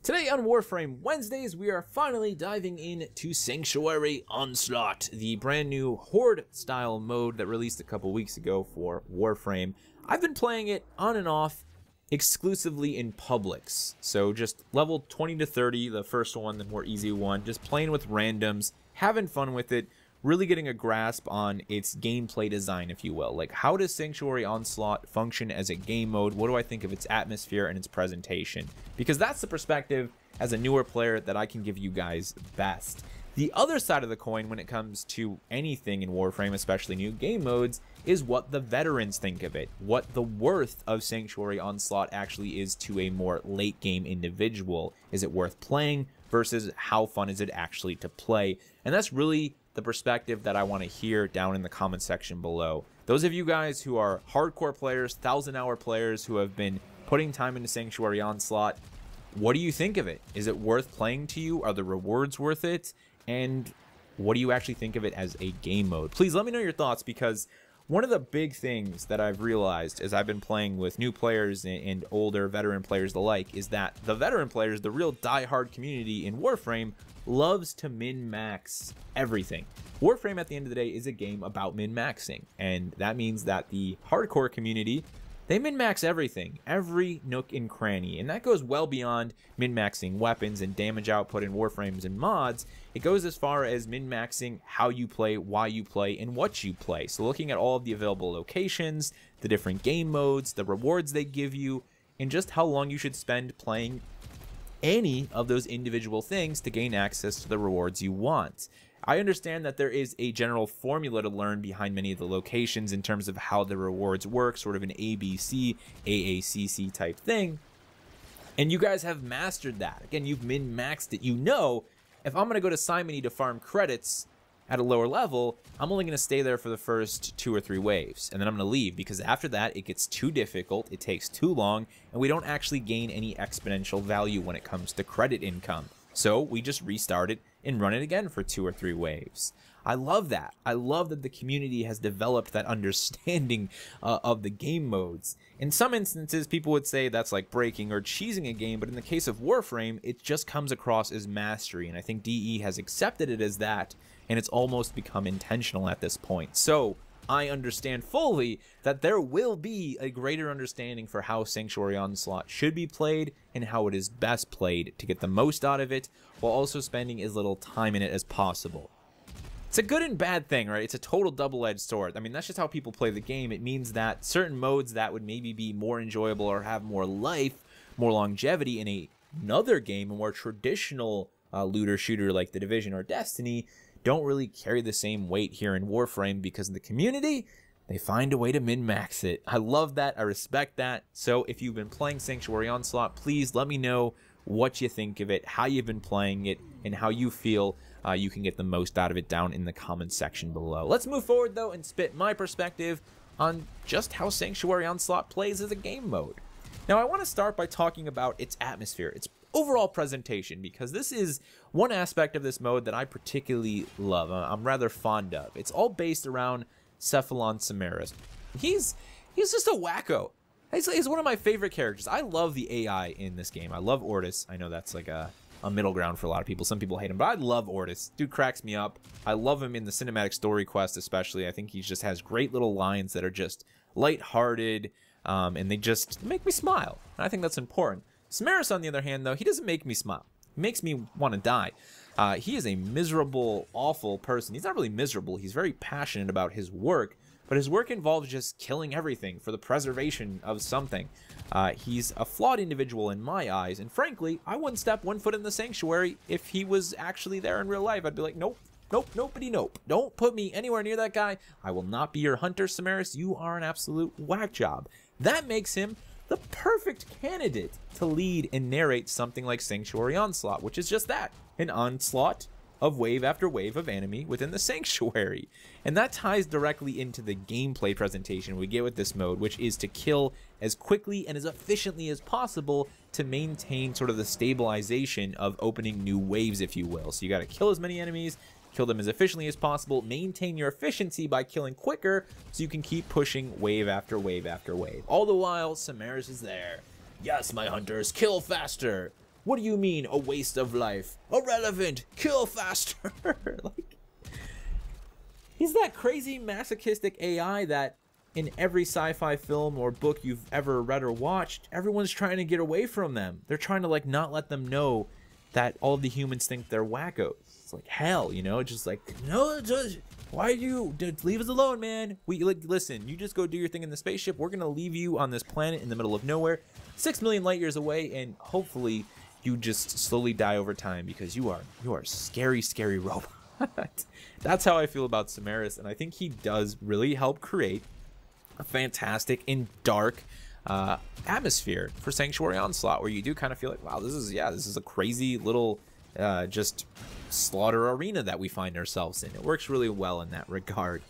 Today on Warframe Wednesdays, we are finally diving into Sanctuary Onslaught, the brand new horde style mode that released a couple weeks ago for Warframe. I've been playing it on and off exclusively in publics, so just level 20 to 30, the first one, the more easy one, just playing with randoms, having fun with it, really getting a grasp on its gameplay design, if you will. Like, how does Sanctuary Onslaught function as a game mode? What do I think of its atmosphere and its presentation? Because that's the perspective as a newer player that I can give you guys best. The other side of the coin when it comes to anything in Warframe, especially new game modes, is what the veterans think of it, what the worth of Sanctuary Onslaught actually is to a more late game individual. Is it worth playing versus how fun is it actually to play? And that's really the perspective that I want to hear down in the comment section below. Those of you guys who are hardcore players, 1,000-hour players who have been putting time into Sanctuary Onslaught, what do you think of it? Is it worth playing to you? Are the rewards worth it? And what do you actually think of it as a game mode? Please let me know your thoughts, because one of the big things that I've realized as I've been playing with new players and older veteran players alike is that the veteran players, the real die-hard community in Warframe, loves to min-max everything. Warframe at the end of the day is a game about min-maxing, and that means that the hardcore community, they min-max everything, every nook and cranny, and that goes well beyond min-maxing weapons and damage output in Warframes and mods. It goes as far as min-maxing how you play, why you play, and what you play. So looking at all of the available locations, the different game modes, the rewards they give you, and just how long you should spend playing any of those individual things to gain access to the rewards you want. I understand that there is a general formula to learn behind many of the locations in terms of how the rewards work, sort of an ABC, AACC type thing. And you guys have mastered that. Again, you've min-maxed it. You know, if I'm going to go to Simony to farm credits at a lower level, I'm only going to stay there for the first 2 or 3 waves, and then I'm going to leave, because after that it gets too difficult, it takes too long, and we don't actually gain any exponential value when it comes to credit income. So we just restart it and run it again for 2 or 3 waves. I love that. I love that the community has developed that understanding of the game modes. In some instances, people would say that's like breaking or cheesing a game, but in the case of Warframe, it just comes across as mastery, and I think DE has accepted it as that, and it's almost become intentional at this point. So I understand fully that there will be a greater understanding for how Sanctuary Onslaught should be played and how it is best played to get the most out of it, while also spending as little time in it as possible. It's a good and bad thing, right? It's a total double-edged sword. I mean, that's just how people play the game. It means that certain modes that would maybe be more enjoyable or have more life, more longevity in another game, a more traditional looter shooter like The Division or Destiny, don't really carry the same weight here in Warframe, because in the community, they find a way to min-max it. I love that. I respect that. So if you've been playing Sanctuary Onslaught, please let me know what you think of it, how you've been playing it, and how you feel you can get the most out of it down in the comments section below. Let's move forward, though, and spit my perspective on just how Sanctuary Onslaught plays as a game mode. Now, I want to start by talking about its atmosphere, its overall presentation, because this is one aspect of this mode that I particularly love. I'm rather fond of. It's all based around Cephalon Samaras. He's just a wacko. He's one of my favorite characters. I love the AI in this game. I love Ortis. I know that's like a middle ground for a lot of people. Some people hate him, but I love Ortis. Dude cracks me up. I love him in the cinematic story quest especially. I think he just has great little lines that are just lighthearted, and they just make me smile. And I think that's important. Samaras, on the other hand, though, he doesn't make me smile. He makes me want to die. He is a miserable, awful person. He's not really miserable. He's very passionate about his work, but his work involves just killing everything for the preservation of something. He's a flawed individual in my eyes, and frankly, I wouldn't step 1 foot in the Sanctuary if he was actually there in real life. I'd be like, nope, nope, nopity, nope. Don't put me anywhere near that guy. I will not be your hunter, Samaras. You are an absolute whack job. That makes him the perfect candidate to lead and narrate something like Sanctuary Onslaught, which is just that, an onslaught of wave after wave of enemy within the Sanctuary. And that ties directly into the gameplay presentation we get with this mode, which is to kill as quickly and as efficiently as possible to maintain sort of the stabilization of opening new waves, if you will. So you got to kill as many enemies, kill them as efficiently as possible, maintain your efficiency by killing quicker so you can keep pushing wave after wave after wave. All the while, Samaras is there. Yes, my hunters, kill faster. What do you mean, a waste of life? Irrelevant! Kill faster! Like, he's that crazy masochistic AI that in every sci-fi film or book you've ever read or watched, everyone's trying to get away from them. They're trying to, like, not let them know that all of the humans think they're wackos. It's like hell, you know? Just like, no, just, why do you leave us alone, man? We, like, listen, you just go do your thing in the spaceship. We're gonna leave you on this planet in the middle of nowhere, 6 million light years away, and hopefully you just slowly die over time because you are scary, scary robot. That's how I feel about Samaras, and I think he does really help create a fantastic and dark atmosphere for Sanctuary Onslaught, where you do kind of feel like, wow, this is a crazy little just slaughter arena that we find ourselves in. It works really well in that regard.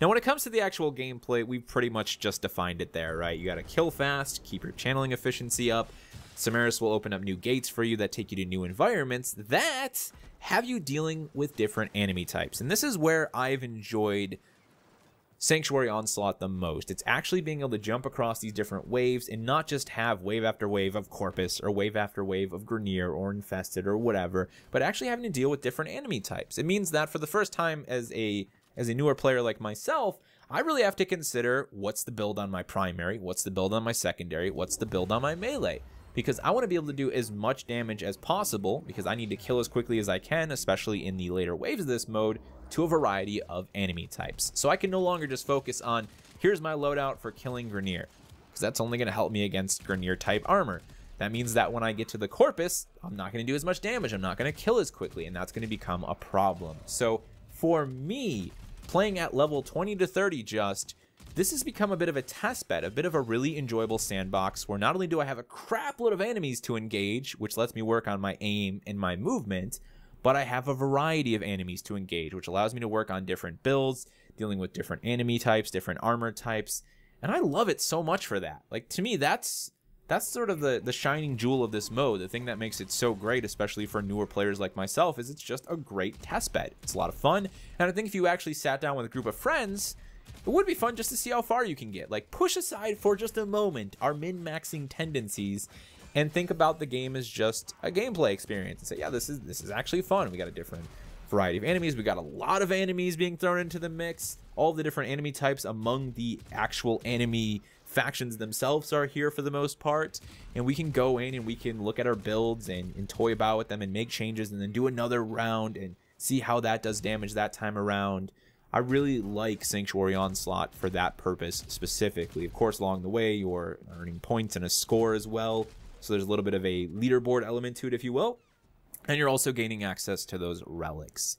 Now, when it comes to the actual gameplay, we've pretty much just defined it there, right? You got to kill fast, keep your channeling efficiency up. Samaras will open up new gates for you that take you to new environments that have you dealing with different enemy types. And this is where I've enjoyed Sanctuary Onslaught the most. It's actually being able to jump across these different waves and not just have wave after wave of Corpus or wave after wave of Grineer or Infested or whatever, but actually having to deal with different enemy types. It means that for the first time as a newer player like myself, I really have to consider what's the build on my primary, what's the build on my secondary, what's the build on my melee. Because I want to be able to do as much damage as possible, because I need to kill as quickly as I can, especially in the later waves of this mode, to a variety of enemy types. So I can no longer just focus on, here's my loadout for killing Grineer, because that's only going to help me against Grineer type armor. That means that when I get to the Corpus, I'm not going to do as much damage, I'm not going to kill as quickly, and that's going to become a problem. So for me, playing at level 20 to 30 this has become a bit of a test bed, a bit of a really enjoyable sandbox where not only do I have a crap load of enemies to engage, which lets me work on my aim and my movement, but I have a variety of enemies to engage, which allows me to work on different builds, dealing with different enemy types, different armor types, and I love it so much for that. Like, to me, that's sort of the shining jewel of this mode. The thing that makes it so great, especially for newer players like myself, is it's just a great test bed. It's a lot of fun, and I think if you actually sat down with a group of friends, it would be fun just to see how far you can get. Like, push aside for just a moment our min-maxing tendencies and think about the game as just a gameplay experience and say, yeah, this is actually fun. We got a different variety of enemies. We got a lot of enemies being thrown into the mix. All the different enemy types among the actual enemy factions themselves are here for the most part, and we can go in and we can look at our builds and toy about with them and make changes and then do another round and see how that does damage that time around. I really like Sanctuary Onslaught for that purpose specifically. Of course, along the way, you're earning points and a score as well, so there's a little bit of a leaderboard element to it, if you will, and you're also gaining access to those relics.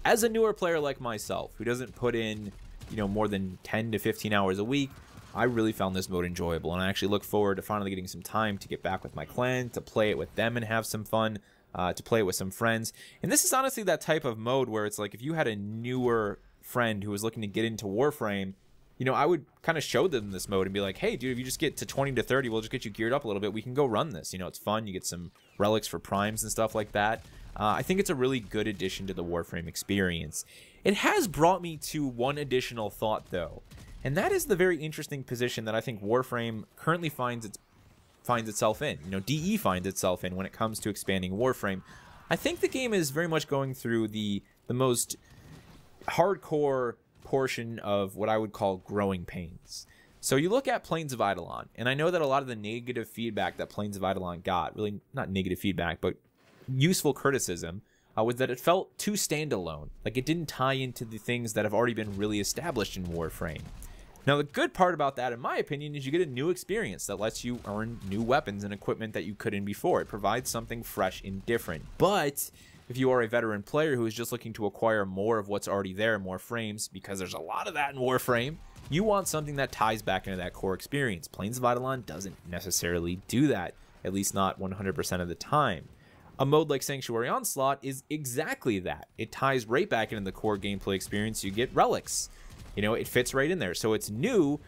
As a newer player like myself, who doesn't put in, more than 10 to 15 hours a week, I really found this mode enjoyable, and I actually look forward to finally getting some time to get back with my clan, to play it with them and have some fun, to play it with some friends. And this is honestly that type of mode where it's like, if you had a newer friend who was looking to get into Warframe, I would kind of show them this mode and be like, hey dude, if you just get to 20 to 30, we'll just get you geared up a little bit, we can go run this. It's fun, you get some relics for primes and stuff like that. I think it's a really good addition to the Warframe experience. It has brought me to one additional thought though, and that is the very interesting position that I think Warframe currently finds itself in. DE finds itself in when it comes to expanding Warframe. I think the game is very much going through the most hardcore portion of what I would call growing pains. So you look at Plains of Eidolon, and I know that a lot of the negative feedback that Plains of Eidolon got, really not negative feedback, but useful criticism, was that it felt too standalone. Like, it didn't tie into the things that have already been really established in Warframe. Now, the good part about that, in my opinion, is you get a new experience that lets you earn new weapons and equipment that you couldn't before. It provides something fresh and different. But if you are a veteran player who is just looking to acquire more of what's already there, more frames, because there's a lot of that in Warframe, you want something that ties back into that core experience. Plains of Eidolon doesn't necessarily do that, at least not 100% of the time. A mode like Sanctuary Onslaught is exactly that. It ties right back into the core gameplay experience. You get relics. It fits right in there. So it's new,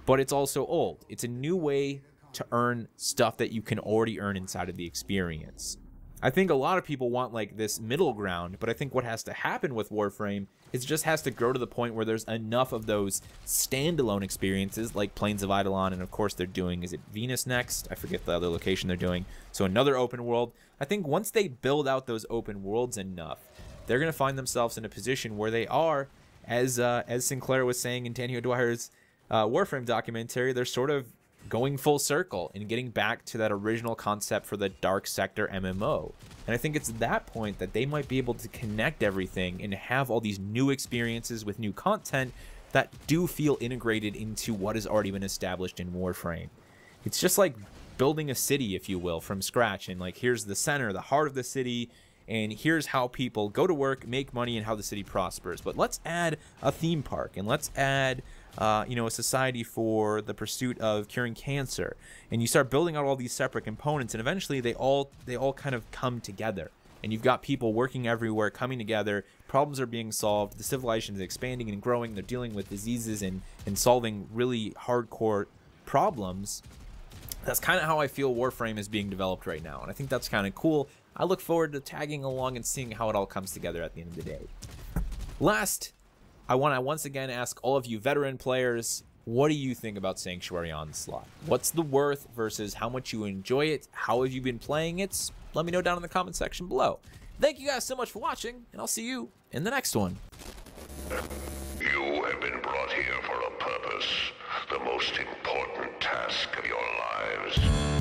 but it's also old. It's a new way to earn stuff that you can already earn inside of the experience. I think a lot of people want like this middle ground, but I think what has to happen with Warframe It just has to grow to the point where there's enough of those standalone experiences like Plains of Eidolon, and of course they're doing, is it Venus next? I forget the other location they're doing. So another open world. I think once they build out those open worlds enough, they're going to find themselves in a position where they are, as Sinclair was saying in Daniel Dwyer's Warframe documentary, they're sort of going full circle and getting back to that original concept for the Dark Sector MMO. And I think it's at that point that they might be able to connect everything and have all these new experiences with new content that do feel integrated into what has already been established in Warframe. It's just like building a city, if you will, from scratch, and like here's the center, the heart of the city, and here's how people go to work, make money, and how the city prospers. But let's add a theme park, and let's add you know, a society for the pursuit of curing cancer, and you start building out all these separate components, and eventually they all kind of come together, and you've got people working everywhere, coming together, problems are being solved, the civilization is expanding and growing, they're dealing with diseases and solving really hardcore problems. That's kind of how I feel Warframe is being developed right now, and I think that's kind of cool. I look forward to tagging along and seeing how it all comes together at the end of the day. Last, I want to once again ask all of you veteran players, what do you think about Sanctuary Onslaught? What's the worth versus how much you enjoy it? How have you been playing it? Let me know down in the comment section below. Thank you guys so much for watching, and I'll see you in the next one. You have been brought here for a purpose, the most important task of your lives.